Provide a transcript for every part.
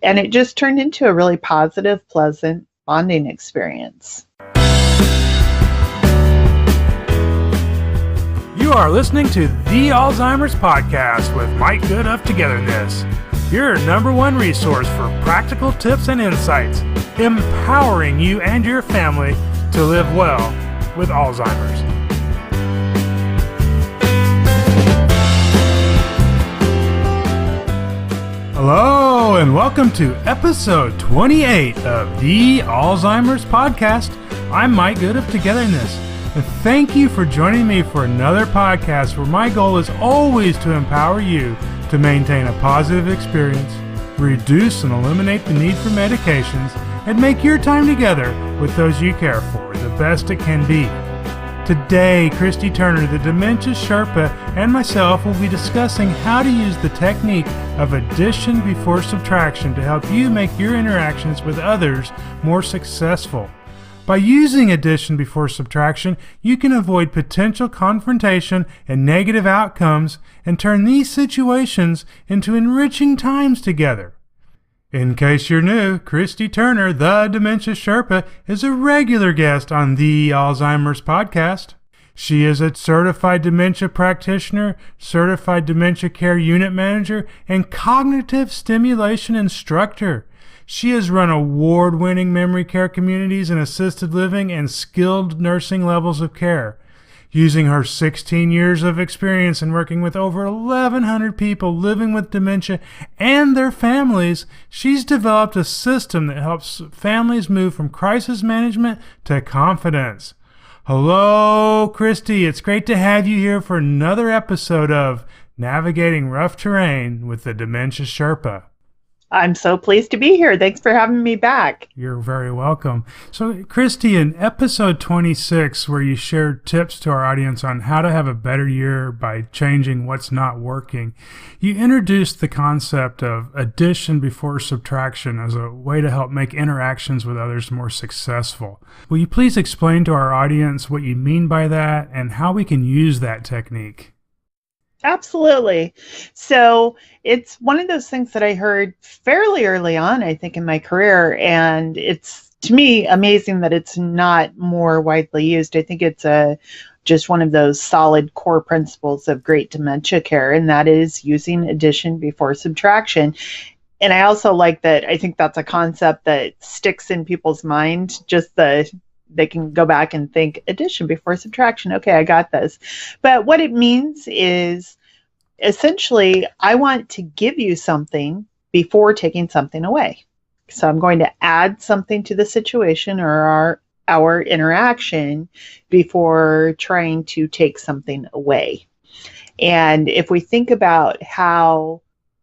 And it just turned into a really positive, pleasant bonding experience. You are listening to the Alzheimer's Podcast with Mike Good of Togetherness, your number one resource for practical tips and insights, empowering you and your family to live well with Alzheimer's. Hello, and welcome to episode 28 of the Alzheimer's Podcast. I'm Mike Good of Togetherness, and thank you for joining me for another podcast where my goal is always to empower you to maintain a positive experience, reduce and eliminate the need for medications, and make your time together with those you care for the best it can be. Today, Christy Turner, the Dementia Sherpa, and myself will be discussing how to use the technique of addition before subtraction to help you make your interactions with others more successful. By using addition before subtraction, you can avoid potential confrontation and negative outcomes and turn these situations into enriching times together. In case you're new, Christy Turner, the Dementia Sherpa, is a regular guest on the Alzheimer's Podcast. She is a Certified Dementia Practitioner, Certified Dementia Care Unit Manager, and Cognitive Stimulation Instructor. She has run award-winning memory care communities in assisted living and skilled nursing levels of care. Using her 16 years of experience in working with over 1,100 people living with dementia and their families, she's developed a system that helps families move from crisis management to confidence. Hello, Christy. It's great to have you here for another episode of Navigating Rough Terrain with the Dementia Sherpa. I'm so pleased to be here. Thanks for having me back. You're very welcome. So, Christy, in episode 26, where you shared tips to our audience on how to have a better year by changing what's not working, you introduced the concept of addition before subtraction as a way to help make interactions with others more successful. Will you please explain to our audience what you mean by that and how we can use that technique? Absolutely. So it's one of those things that I heard fairly early on, I think, in my career. And it's, to me, amazing that it's not more widely used. I think it's just one of those solid core principles of great dementia care, and that is using addition before subtraction. And I also like that. I think that's a concept that sticks in people's mind, they can go back and think addition before subtraction. Okay, I got this. But what it means is essentially, I want to give you something before taking something away. So I'm going to add something to the situation or our interaction before trying to take something away. And if we think about how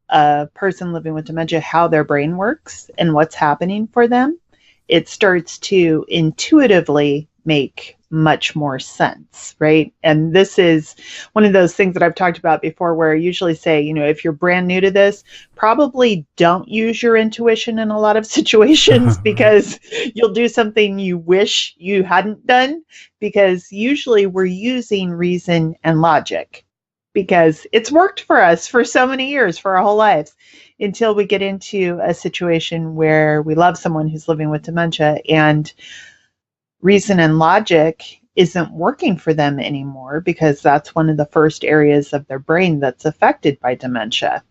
a person living with dementia, how their brain works and what's happening for them, it starts to intuitively make much more sense, right? And this is one of those things that I've talked about before where I usually say, if you're brand new to this, probably don't use your intuition in a lot of situations because you'll do something you wish you hadn't done, because usually we're using reason and logic because it's worked for us for so many years, for our whole lives, until we get into a situation where we love someone who's living with dementia and reason and logic isn't working for them anymore, because that's one of the first areas of their brain that's affected by dementia.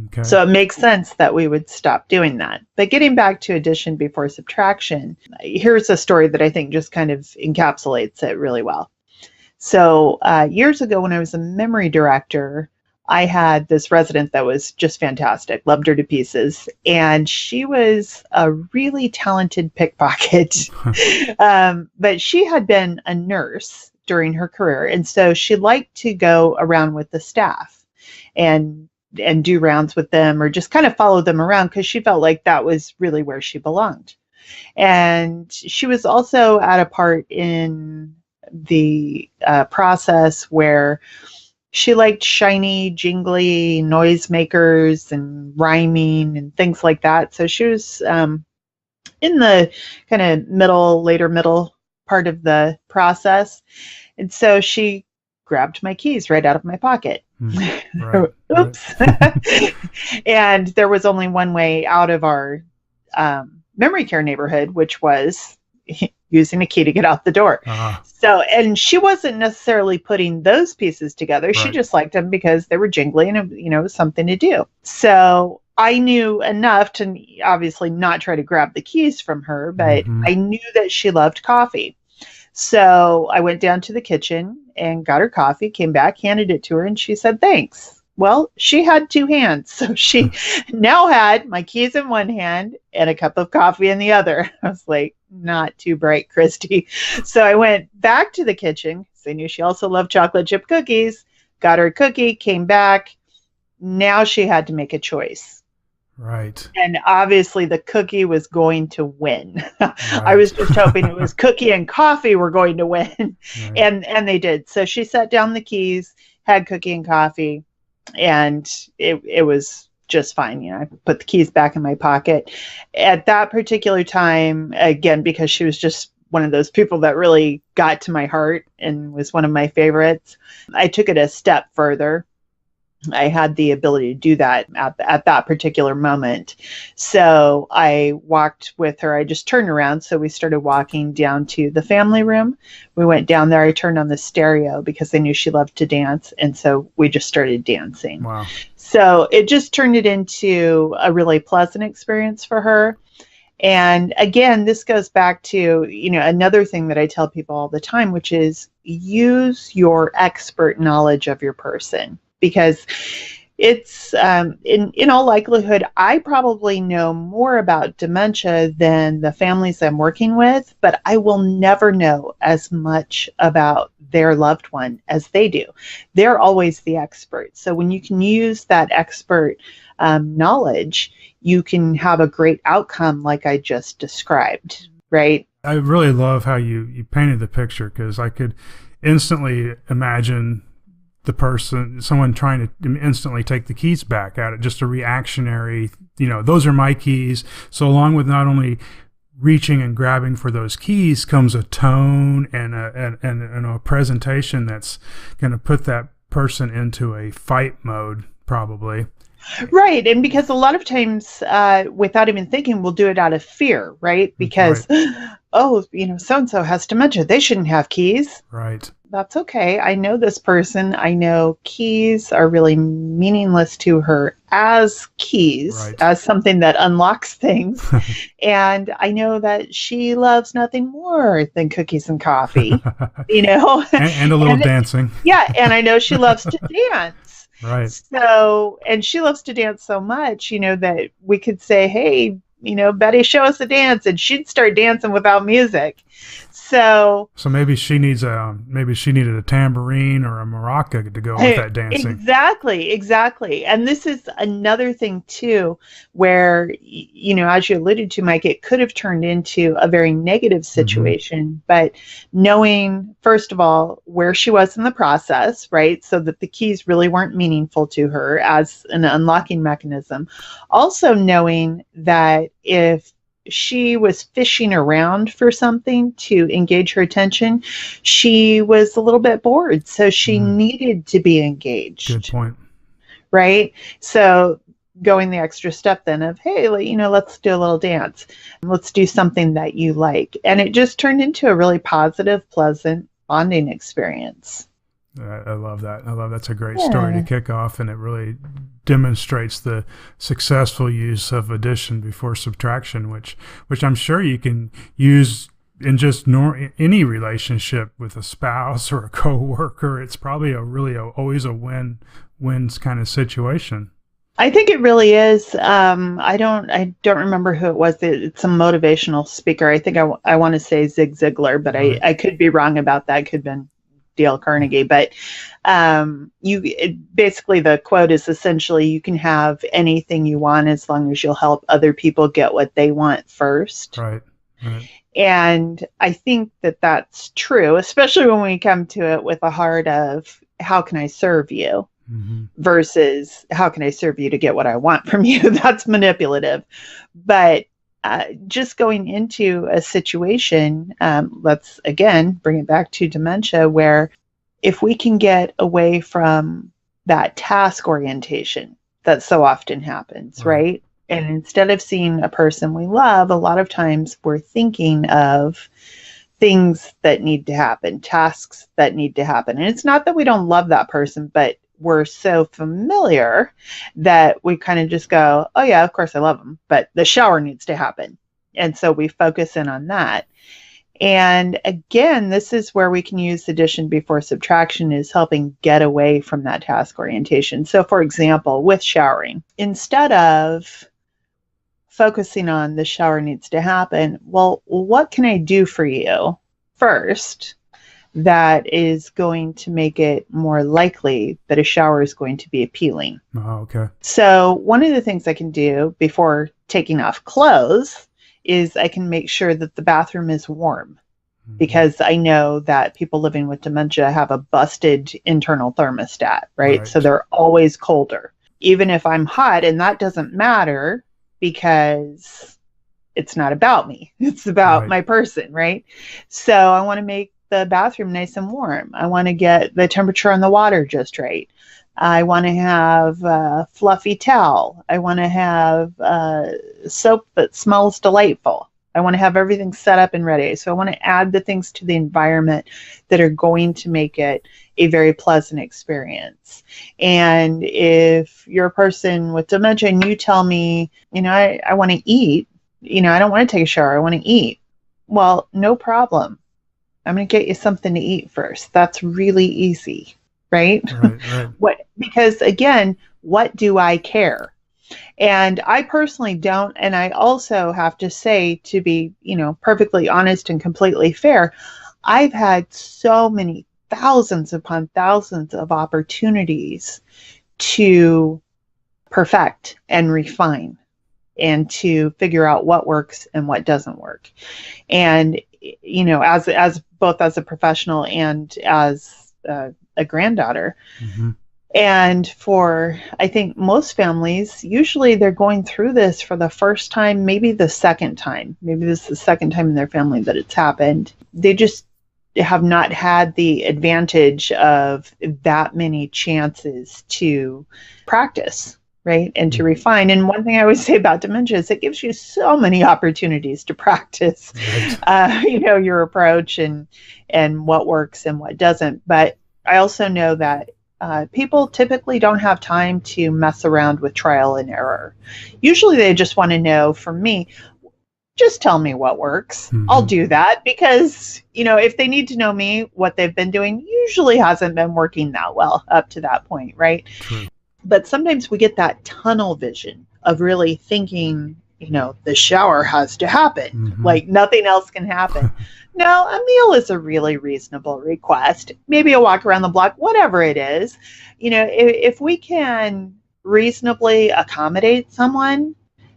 Okay. So it makes sense that we would stop doing that. But getting back to addition before subtraction, here's a story that I think just kind of encapsulates it really well. So years ago when I was a memory director, I had this resident that was just fantastic, loved her to pieces. And she was a really talented pickpocket. But she had been a nurse during her career. And so she liked to go around with the staff and do rounds with them or just kind of follow them around because she felt like that was really where she belonged. And she was also at a part in the process where she liked shiny, jingly noisemakers and rhyming and things like that. So she was in the kind of later middle part of the process. And so she grabbed my keys right out of my pocket. Right. Oops. And there was only one way out of our memory care neighborhood, which was using a key to get out the door. So, and she wasn't necessarily putting those pieces together. She just liked them because they were jingly and, it was something to do. So I knew enough to obviously not try to grab the keys from her, but I knew that she loved coffee. So I went down to the kitchen and got her coffee, came back, handed it to her, and she said, thanks. Well, she had two hands. So she now had my keys in one hand and a cup of coffee in the other. I was like, not too bright, Christy. So I went back to the kitchen because I knew she also loved chocolate chip cookies, got her a cookie, came back. Now she had to make a choice. Right. And obviously the cookie was going to win. I was just hoping it was cookie and coffee were going to win. And they did. So she set down the keys, had cookie and coffee, and it was just fine. I put the keys back in my pocket. At that particular time, again, because she was just one of those people that really got to my heart and was one of my favorites, I took it a step further. I had the ability to do that at that particular moment. So I walked with her. I just turned around. So we started walking down to the family room. We went down there. I turned on the stereo because I knew she loved to dance. And so we just started dancing. Wow. So it just turned it into a really pleasant experience for her. And again, this goes back to, another thing that I tell people all the time, which is use your expert knowledge of your person. Because it's, in all likelihood, I probably know more about dementia than the families I'm working with, but I will never know as much about their loved one as they do. They're always the expert. So when you can use that expert knowledge, you can have a great outcome like I just described, right? I really love how you painted the picture, because I could instantly imagine someone trying to instantly take the keys back at it, just a reactionary, those are my keys. So along with not only reaching and grabbing for those keys comes a tone and a presentation that's going to put that person into a fight mode, probably. Right. And because a lot of times, without even thinking, we'll do it out of fear, right? Because, so-and-so has dementia. They shouldn't have keys. Right. That's okay. I know this person. I know keys are really meaningless to her as keys, as something that unlocks things. And I know that she loves nothing more than cookies and coffee, and a little dancing. Yeah. And I know she loves to dance. Right. So, and she loves to dance so much, that we could say, hey, Betty, show us a dance, and she'd start dancing without music. So maybe she needed a tambourine or a maraca to go with that dancing. Exactly. And this is another thing too, where, as you alluded to, Mike, it could have turned into a very negative situation, but knowing, first of all, where she was in the process, right? So that the keys really weren't meaningful to her as an unlocking mechanism. Also knowing that if she was fishing around for something to engage her attention, she was a little bit bored. So she needed to be engaged. Good point. Right? So going the extra step then of, hey, let's do a little dance. Let's do something that you like. And it just turned into a really positive, pleasant bonding experience. I love that. That's a great story to kick off, and it really demonstrates the successful use of addition before subtraction, which I'm sure you can use in just any relationship with a spouse or a coworker. It's probably always a win-win kind of situation. I think it really is. I don't remember who it was. It's a motivational speaker. I think I want to say Zig Ziglar, but I could be wrong about that. It could have been Dale Carnegie, but basically the quote is essentially, you can have anything you want as long as you'll help other people get what they want first. Right. And I think that that's true, especially when we come to it with a heart of, how can I serve you? Versus how can I serve you to get what I want from you? That's manipulative. But just going into a situation, let's again bring it back to dementia, where if we can get away from that task orientation that so often happens, right? And instead of seeing a person we love, a lot of times we're thinking of things that need to happen, tasks that need to happen. And it's not that we don't love that person, but we're so familiar that we kind of just go, oh yeah, of course I love them, but the shower needs to happen. And so we focus in on that. And again, this is where we can use addition before subtraction, is helping get away from that task orientation. So for example, with showering, instead of focusing on the shower needs to happen, well, what can I do for you first that is going to make it more likely that a shower is going to be appealing? Oh, okay. So one of the things I can do before taking off clothes is I can make sure that the bathroom is warm, because I know that people living with dementia have a busted internal thermostat, right? So they're always colder, even if I'm hot, and that doesn't matter because it's not about me. It's about my person, right? So I want to make the bathroom nice and warm. I want to get the temperature on the water just right. I want to have a fluffy towel. I want to have soap that smells delightful. I want to have everything set up and ready. So I want to add the things to the environment that are going to make it a very pleasant experience. And if you're a person with dementia and you tell me, I want to eat, I don't want to take a shower, I want to eat. Well, no problem. I'm going to get you something to eat first. That's really easy. Right? Because again, what do I care? And I personally don't. And I also have to say, to be, perfectly honest and completely fair, I've had so many thousands upon thousands of opportunities to perfect and refine and to figure out what works and what doesn't work. And, as both as a professional and as a granddaughter. And for, I think, most families, usually they're going through this for the first time, maybe the second time. Maybe this is the second time in their family that it's happened. They just have not had the advantage of that many chances to practice, right? And to refine. And one thing I always say about dementia is it gives you so many opportunities to practice, your approach and what works and what doesn't. But I also know that people typically don't have time to mess around with trial and error. Usually they just want to know, from me, just tell me what works. I'll do that, because, if they need to know me, what they've been doing usually hasn't been working that well up to that point, right? True. But sometimes we get that tunnel vision of really thinking, the shower has to happen, like nothing else can happen. No, a meal is a really reasonable request. Maybe a walk around the block, whatever it is. If we can reasonably accommodate someone,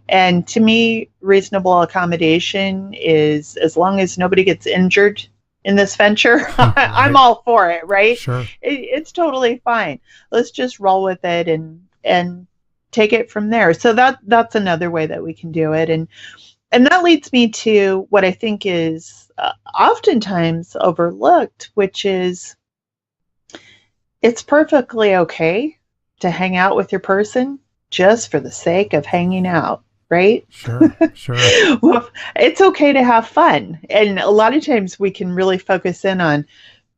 and to me, reasonable accommodation is as long as nobody gets injured in this venture, I'm all for it, right? Sure. It's totally fine. Let's just roll with it and take it from there. So that's another way that we can do it. And that leads me to what I think is oftentimes overlooked, which is it's perfectly okay to hang out with your person just for the sake of hanging out, right? Sure. Well, it's okay to have fun. And a lot of times we can really focus in on,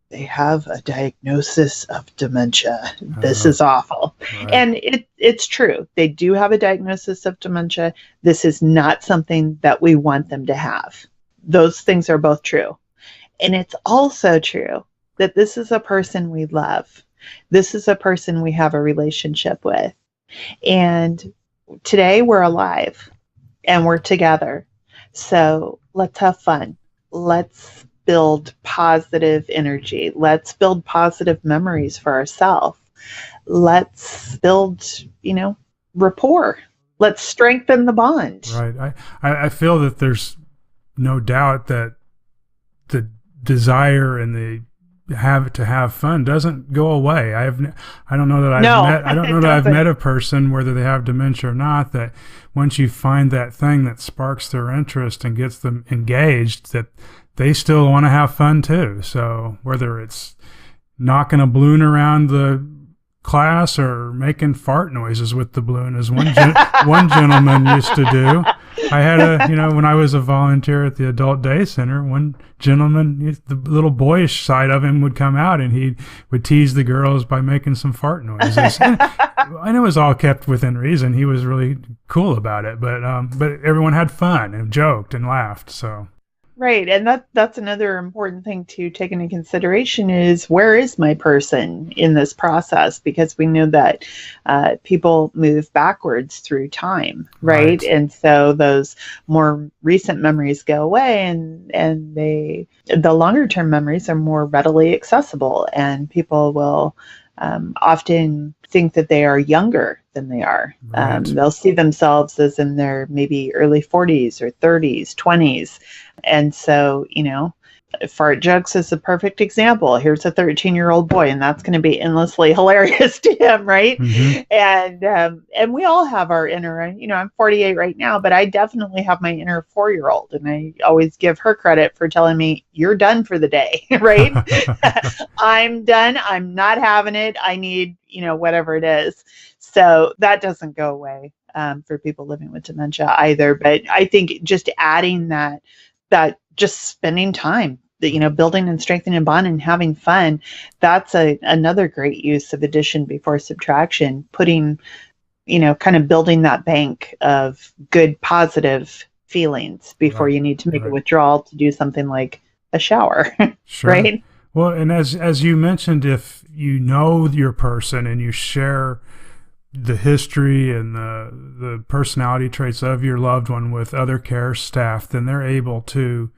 they have a diagnosis of dementia. This is awful. Right. And it's true. They do have a diagnosis of dementia. This is not something that we want them to have. Those things are both true. And it's also true that this is a person we love. This is a person we have a relationship with. And today we're alive and we're together. So let's have fun. Let's build positive energy. Let's build positive memories for ourselves. Let's build, rapport. Let's strengthen the bond. Right. I feel that there's no doubt that the desire and the have fun doesn't go away. I don't know that I've met a person, whether they have dementia or not, that once you find that thing that sparks their interest and gets them engaged, that they still want to have fun too. So whether it's knocking a balloon around the class or making fart noises with the balloon, as one gentleman used to do. I had when I was a volunteer at the Adult Day Center, one gentleman, the little boyish side of him would come out, and he would tease the girls by making some fart noises. And it was all kept within reason. He was really cool about it, but everyone had fun and joked and laughed. So. Right. And that's another important thing to take into consideration is, where is my person in this process? Because we know that people move backwards through time, right? And so those more recent memories go away, and the longer term memories are more readily accessible, and people will often think that they are younger than they are. Right. They'll see themselves as in their maybe early 40s or 30s, 20s. And so, fart jokes is a perfect example. Here's a 13-year-old boy, and that's going to be endlessly hilarious to him, right? Mm-hmm. And we all have our inner, I'm 48 right now, but I definitely have my inner 4-year-old, and I always give her credit for telling me, you're done for the day, right? I'm done. I'm not having it. I need, whatever it is. So that doesn't go away for people living with dementia either. But I think just adding that just spending time, building and strengthening a bond and having fun, that's another great use of addition before subtraction, putting, kind of building that bank of good, positive feelings before you need to make a withdrawal to do something like a shower, Sure. right? Well, and as you mentioned, if you know your person and you share the history and the personality traits of your loved one with other care staff, then they're able to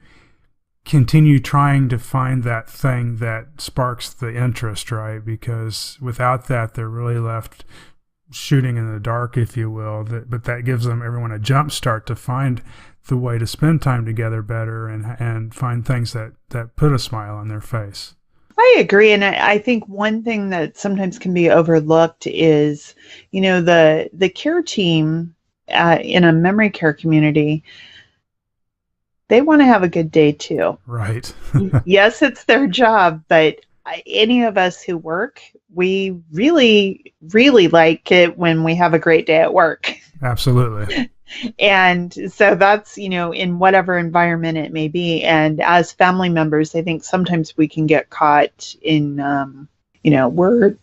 continue trying to find that thing that sparks the interest, right? Because without that, they're really left shooting in the dark, if you will. But that gives everyone a jump start to find the way to spend time together better and find things that put a smile on their face. I agree. And I think one thing that sometimes can be overlooked is, the care team in a memory care community, they want to have a good day too. Right. Yes, it's their job, but any of us who work, we really, really like it when we have a great day at work. Absolutely. And so that's, in whatever environment it may be. And as family members, I think sometimes we can get caught in, we're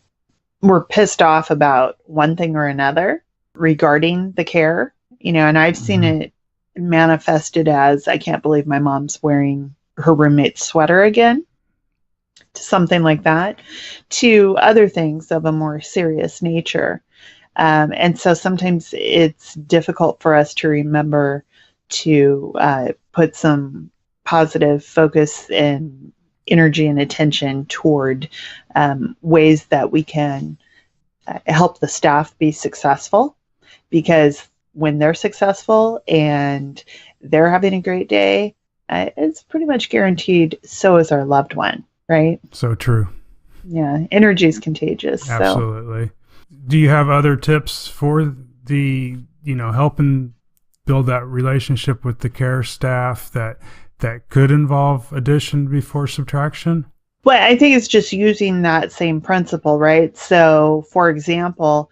pissed off about one thing or another regarding the care, and I've seen it manifested as, I can't believe my mom's wearing her roommate's sweater again, to something like that, to other things of a more serious nature. And so sometimes it's difficult for us to remember to put some positive focus and energy and attention toward ways that we can help the staff be successful. Because when they're successful and they're having a great day, it's pretty much guaranteed so is our loved one, right? So true. Yeah, energy is contagious. Absolutely. So. Do you have other tips for the, helping build that relationship with the care staff that could involve addition before subtraction? Well, I think it's just using that same principle, right? So, for example,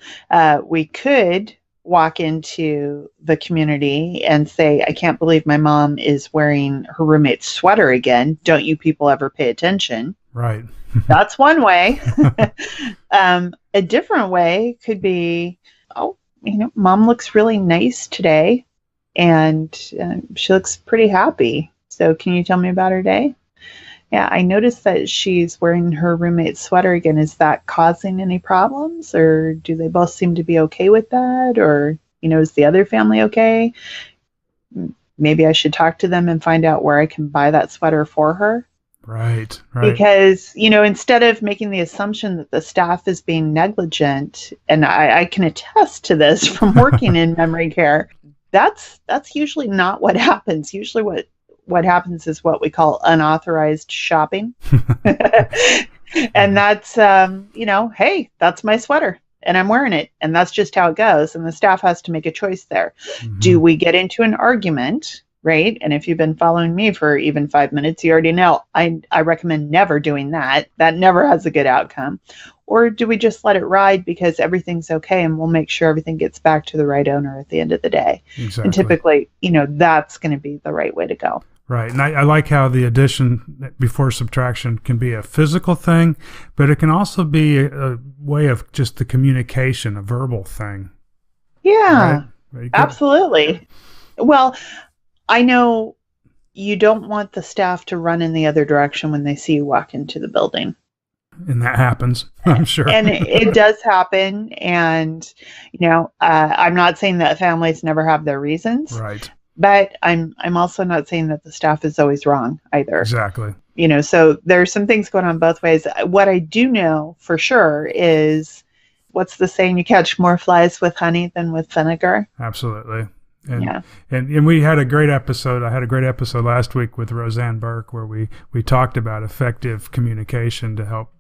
we could walk into the community and say, I can't believe my mom is wearing her roommate's sweater again. Don't you people ever pay attention? Right. That's one way. A different way could be, mom looks really nice today and she looks pretty happy. So can you tell me about her day? Yeah, I noticed that she's wearing her roommate's sweater again. Is that causing any problems, or do they both seem to be okay with that? Or, is the other family okay? Maybe I should talk to them and find out where I can buy that sweater for her. Right. Because, instead of making the assumption that the staff is being negligent, and I can attest to this from working in memory care, that's usually not what happens. Usually what happens is what we call unauthorized shopping. And that's, hey, that's my sweater and I'm wearing it. And that's just how it goes. And the staff has to make a choice there. Mm-hmm. Do we get into an argument right? And if you've been following me for even 5 minutes, you already know I recommend never doing that. That never has a good outcome. Or do we just let it ride because everything's okay and we'll make sure everything gets back to the right owner at the end of the day? Exactly. And typically, that's going to be the right way to go. Right. And I like how the addition before subtraction can be a physical thing, but it can also be a way of just the communication, a verbal thing. Yeah, right? Absolutely. Well, I know you don't want the staff to run in the other direction when they see you walk into the building. And that happens, I'm sure. And it does happen. And, I'm not saying that families never have their reasons. Right. But I'm also not saying that the staff is always wrong either. Exactly. So there's some things going on both ways. What I do know for sure is, what's the saying? You catch more flies with honey than with vinegar. Absolutely. And, yeah. And we had a great episode. I had a great episode last week with Roseanne Burke where we talked about effective communication to help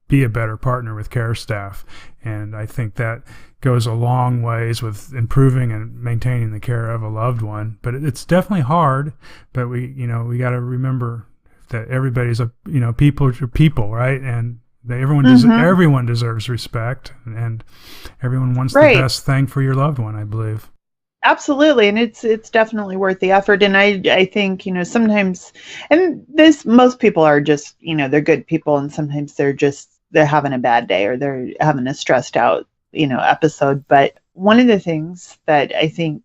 be a better partner with care staff. And I think that goes a long ways with improving and maintaining the care of a loved one. But it's definitely hard. But we got to remember that everybody's people are people, right? And everyone deserves respect, and everyone wants the best thing for your loved one, I believe. Absolutely. And it's definitely worth the effort. And I think, sometimes, and most people are just, they're good people, and sometimes they're having a bad day or they're having a stressed out, episode. But one of the things that I think,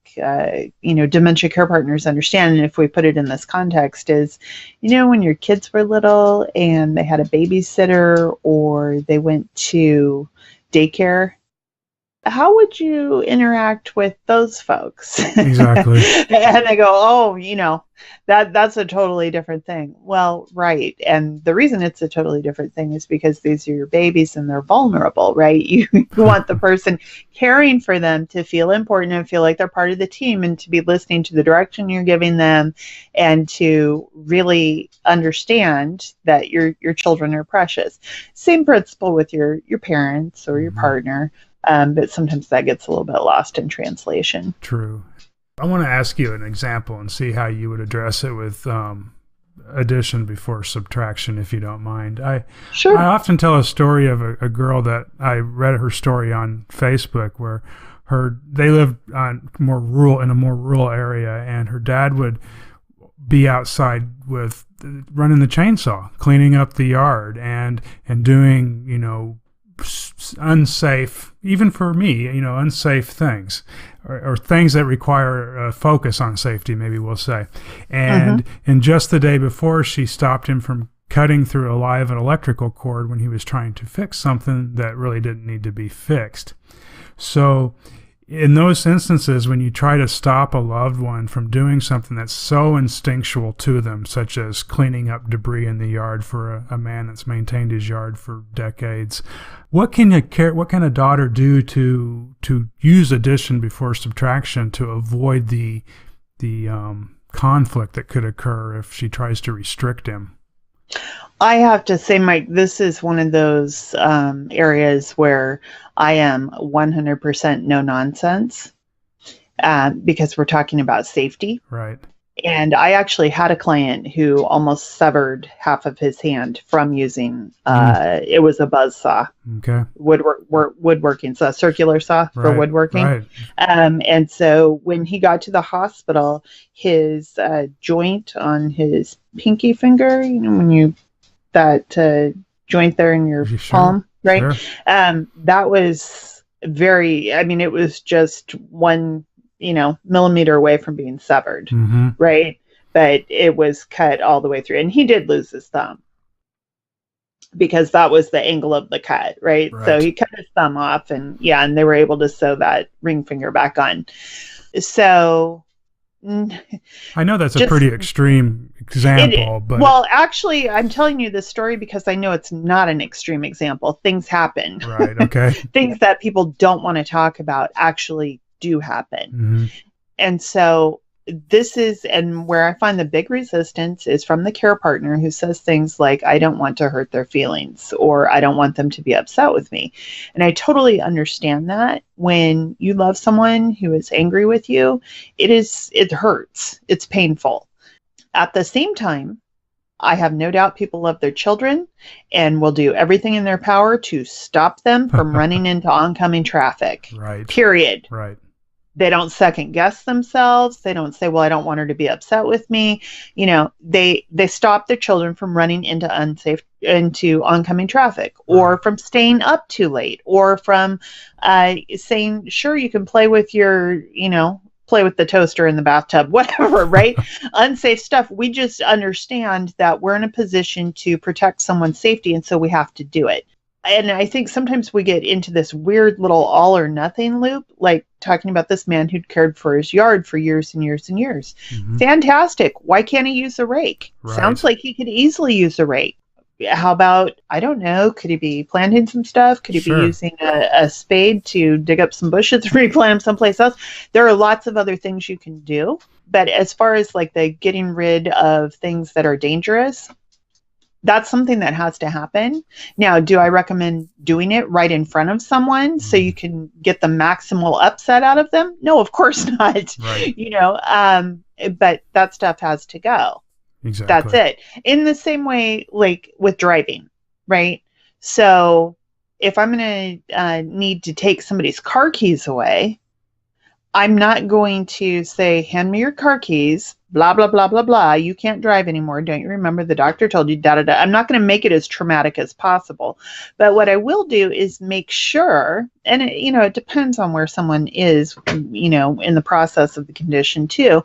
dementia care partners understand, and if we put it in this context, is, when your kids were little and they had a babysitter or they went to daycare, how would you interact with those folks? Exactly. And they go, oh, that's a totally different thing. Well, right. And the reason it's a totally different thing is because these are your babies and they're vulnerable, right? You want the person caring for them to feel important and feel like they're part of the team, and to be listening to the direction you're giving them, and to really understand that your children are precious. Same principle with your parents or your partner. But sometimes that gets a little bit lost in translation. True. I want to ask you an example and see how you would address it with addition before subtraction, if you don't mind. Sure. I often tell a story of a girl that I read her story on Facebook, where they lived in a more rural area, and her dad would be outside running the chainsaw, cleaning up the yard, and doing unsafe, even for me, unsafe things, or things that require focus on safety, maybe we'll say. And just the day before, she stopped him from cutting through a live electrical cord when he was trying to fix something that really didn't need to be fixed. So in those instances, when you try to stop a loved one from doing something that's so instinctual to them, such as cleaning up debris in the yard for a man that's maintained his yard for decades, what can a daughter do to use addition before subtraction to avoid the conflict that could occur if she tries to restrict him? I have to say, Mike, this is one of those areas where I am 100% no nonsense, because we're talking about safety. Right. And I actually had a client who almost severed half of his hand from using, it was a buzz saw. Okay. Woodworking saw, circular saw for woodworking. Right. And so when he got to the hospital, his joint on his pinky finger, that joint there in your palm, right? Sure. That was it was just 1 millimeter away from being severed, right? But it was cut all the way through, and he did lose his thumb because that was the angle of the cut, right? So he cut his thumb off, and they were able to sew that ring finger back on. So I know that's a pretty extreme example, but well, actually, I'm telling you this story because I know it's not an extreme example. Things happen. Right. Okay. Things that people don't want to talk about actually do happen. And so and where I find the big resistance is from the care partner who says things like, I don't want to hurt their feelings, or I don't want them to be upset with me. And I totally understand that. When you love someone who is angry with you, it hurts. It's painful. At the same time, I have no doubt people love their children and will do everything in their power to stop them from running into oncoming traffic. Right. Period. Right. They don't second guess themselves. They don't say, well, I don't want her to be upset with me. They stop their children from running into oncoming traffic, or from staying up too late, or from saying, sure, you can play with play with the toaster in the bathtub, whatever, right? Unsafe stuff. We just understand that we're in a position to protect someone's safety, and so we have to do it. And I think sometimes we get into this weird little all or nothing loop, like talking about this man who'd cared for his yard for years and years and years. Mm-hmm. Fantastic. Why can't he use a rake? Right. Sounds like he could easily use a rake. How about, I don't know, could he be planting some stuff? Could he be using a spade to dig up some bushes and replant them someplace else? There are lots of other things you can do. But as far as like the getting rid of things that are dangerous, that's something that has to happen. Now, do I recommend doing it right in front of someone so you can get the maximal upset out of them? No, of course not. Right. But that stuff has to go. Exactly. That's it. In the same way, like with driving, right? So if I'm going to need to take somebody's car keys away, I'm not going to say, hand me your car keys, blah, blah, blah, blah, blah. You can't drive anymore. Don't you remember the doctor told you, da, da, da. I'm not going to make it as traumatic as possible. But what I will do is make sure, and it depends on where someone is, in the process of the condition too.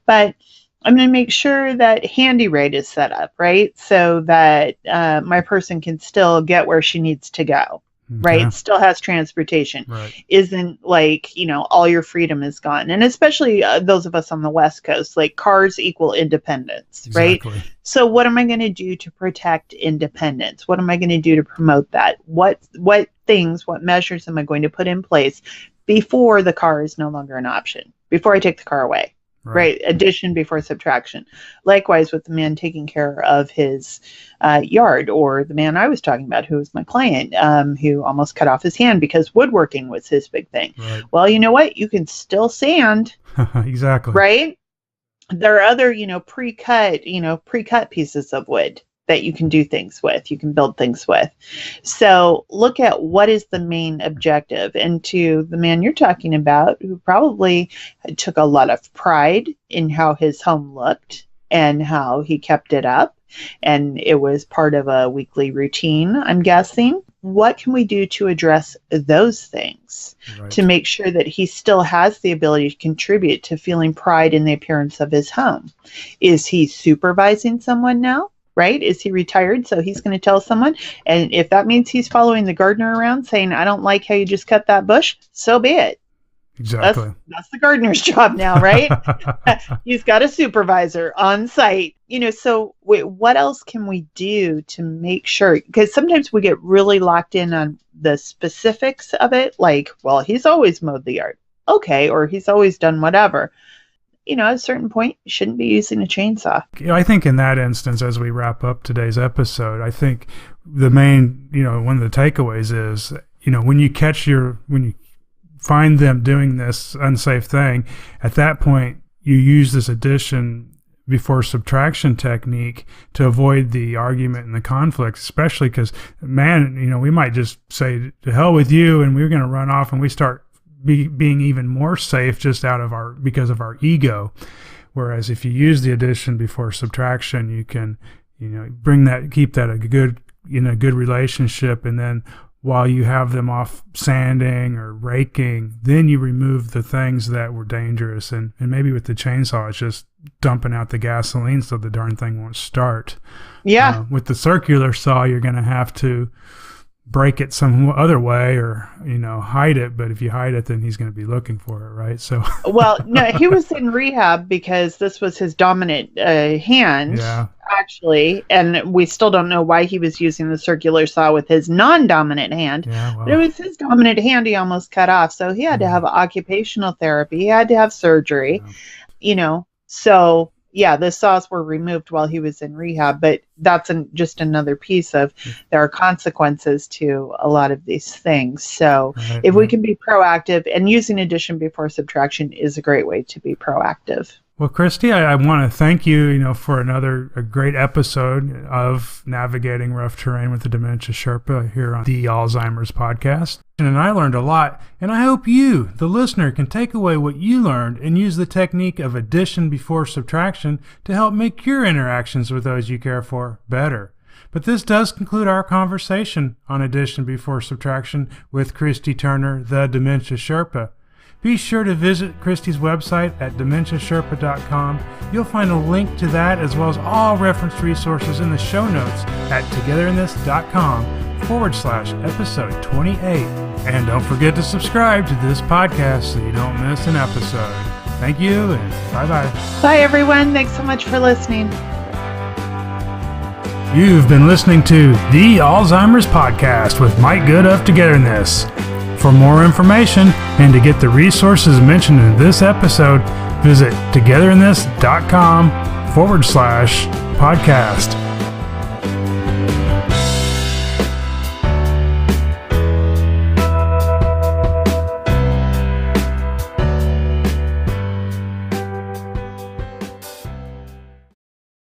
But I'm going to make sure that handy rate is set up, right? So that my person can still get where she needs to go. Right. It still has transportation. Right. Isn't like, all your freedom is gone. And especially those of us on the West Coast, like cars equal independence. Exactly. Right. So what am I going to do to protect independence? What am I going to do to promote that? What measures am I going to put in place before the car is no longer an option, before I take the car away? Right. Addition before subtraction. Likewise with the man taking care of his yard, or the man I was talking about who was my client who almost cut off his hand because woodworking was his big thing. Right. Well, you know what? You can still sand. Exactly. Right. There are other, pre-cut pieces of wood that you can do things with, you can build things with. So look at what is the main objective. And to the man you're talking about, who probably took a lot of pride in how his home looked and how he kept it up, and it was part of a weekly routine, I'm guessing. What can we do to address those things to make sure that he still has the ability to contribute to feeling pride in the appearance of his home? Is he supervising someone now? Right? Is he retired? So he's going to tell someone. And if that means he's following the gardener around saying, I don't like how you just cut that bush, so be it. Exactly. That's the gardener's job now, right? He's got a supervisor on site. So what else can we do to make sure? Because sometimes we get really locked in on the specifics of it. Like, well, he's always mowed the yard. Okay. Or he's always done whatever. At a certain point, you shouldn't be using a chainsaw. I think in that instance, as we wrap up today's episode, I think the main, one of the takeaways is, when you find them doing this unsafe thing, at that point, you use this addition before subtraction technique to avoid the argument and the conflict, especially because, we might just say, to hell with you, and we're going to run off, and we start being even more safe just because of our ego. Whereas if you use the addition before subtraction, you can, keep that in a good relationship. And then while you have them off sanding or raking, then you remove the things that were dangerous. And maybe with the chainsaw, it's just dumping out the gasoline so the darn thing won't start. Yeah. With the circular saw, you're going to have to break it some other way, or hide it. But if you hide it, then he's going to be looking for it, right? So well, no, he was in rehab because this was his dominant hand, actually, and we still don't know why he was using the circular saw with his non-dominant hand. But it was his dominant hand he almost cut off, so he had to have occupational therapy. He had to have surgery. So yeah, the saws were removed while he was in rehab, but that's just another piece of there are consequences to a lot of these things. So if we can be proactive, and using addition before subtraction is a great way to be proactive. Well, Christy, I want to thank you, for a great episode of navigating rough terrain with the Dementia Sherpa here on the Alzheimer's podcast. And I learned a lot, and I hope you, the listener, can take away what you learned and use the technique of addition before subtraction to help make your interactions with those you care for better. But this does conclude our conversation on addition before subtraction with Christy Turner, the Dementia Sherpa. Be sure to visit Christy's website at dementiasherpa.com. You'll find a link to that as well as all referenced resources in the show notes at togetherinthis.com/episode 28. And don't forget to subscribe to this podcast so you don't miss an episode. Thank you, and bye-bye. Bye, everyone. Thanks so much for listening. You've been listening to the Alzheimer's Podcast with Mike Good of Togetherness. For more information and to get the resources mentioned in this episode, visit togetherinthis.com/podcast.